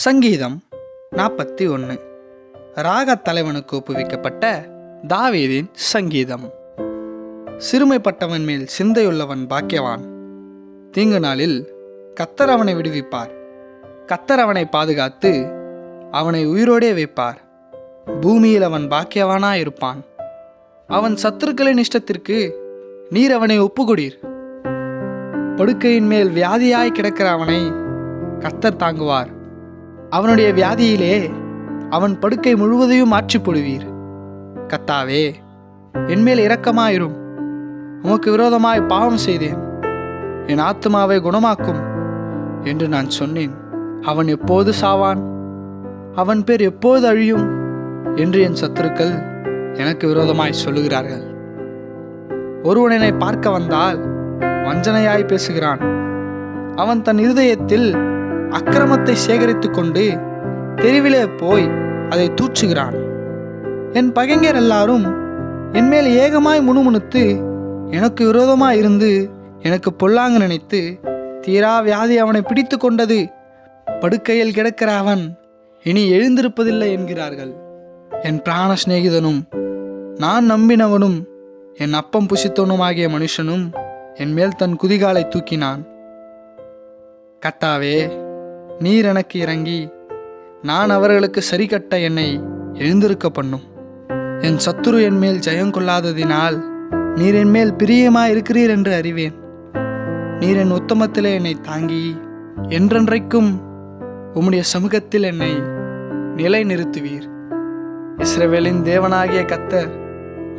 சங்கீதம் 41. ராகத் தலைவனுக்கு ஒப்புவிக்கப்பட்ட தாவீதின் சங்கீதம். சிறுமைப்பட்டவன் மேல் சிந்தையுள்ளவன் பாக்கியவான். தீங்கு நாளில் கர்த்தர் அவனை விடுவிப்பார். கர்த்தர் அவனை பாதுகாத்து அவனை உயிரோடே வைப்பார். பூமியில் அவன் பாக்கியவானாயிருப்பான். அவன் சத்துருக்களின் இஷ்டத்திற்கு நீர் அவனை ஒப்புக்கொடீர். படுக்கையின் மேல் வியாதியாய் கிடக்கிற அவனை கர்த்தர் தாங்குவார். அவனுடைய வியாதியிலே அவன் படுக்கை முழுவதையும் மாற்றி போடுவீர். கர்த்தாவே, என்மேல் இரக்கமாயிரும். உமக்கு விரோதமாய் பாவம் செய்தேன், என் ஆத்துமாவை குணமாக்கும் என்று நான் சொன்னேன். அவன் எப்போது சாவான், அவன் பேர் எப்போது அழியும் என்று என் சத்துருக்கள் எனக்கு விரோதமாய் சொல்லுகிறார்கள். ஒருவன் என்னை பார்க்க வந்தால் வஞ்சனையாய் பேசுகிறான். அவன் தன் இருதயத்தில் அக்கிரமத்தை சேகரித்து கொண்டு தெருவிலே போய் அதை தூற்றுகிறான். என் பகைஞர் எல்லாரும் என்மேல் ஏகமாய் முணுமுணுத்து எனக்கு விரோதமாய் இருந்து எனக்கு பொல்லாங்கு நினைத்து தீரா வியாதி அவனை பிடித்து கொண்டது, படுக்கையில் கிடக்கிற அவன் இனி எழுந்திருப்பதில்லை என்கிறார்கள். என் பிராண சிநேகிதனும் நான் நம்பினவனும் என் அப்பம் புசித்தவனுமாகிய மனுஷனும் என் மேல் தன் குதிகாலை தூக்கினான். கர்த்தாவே, நீர் எனக்கு இறங்கி நான் அவர்களுக்கு சரி கட்ட என்னை எழுந்திருக்க பண்ணும். என் சத்துரு என் மேல் ஜெயம் கொள்ளாததினால் நீர் என் மேல் பிரியமாய் இருக்கிறீர் என்று அறிவேன். நீர் என் உத்தமத்திலே என்னை தாங்கி என்றென்றைக்கும் உம்முடைய சமூகத்தில் என்னை நிலை நிறுத்துவீர். இஸ்ரவேலின் தேவனாகிய கர்த்தர்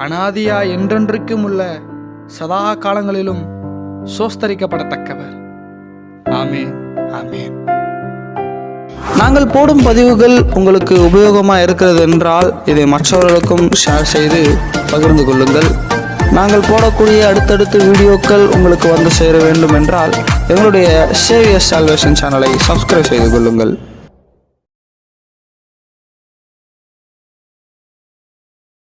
அனாதியாய் என்றென்றைக்கும் உள்ள சதா காலங்களிலும் சோஸ்தரிக்கப்படத்தக்கவர். ஆமென், ஆமென். நாங்கள் போடும் பதிவுகள் உங்களுக்கு உபயோகமாக இருக்கிறது என்றால் இதை மற்றவர்களுக்கும் ஷேர் செய்து பகிர்ந்து கொள்ளுங்கள். நாங்கள் போடக்கூடிய அடுத்தடுத்த வீடியோக்கள் உங்களுக்கு வந்து சேர வேண்டும் என்றால் எங்களுடைய சேவியர் சால்வேஷன் சேனலை சப்ஸ்கிரைப் செய்து கொள்ளுங்கள்.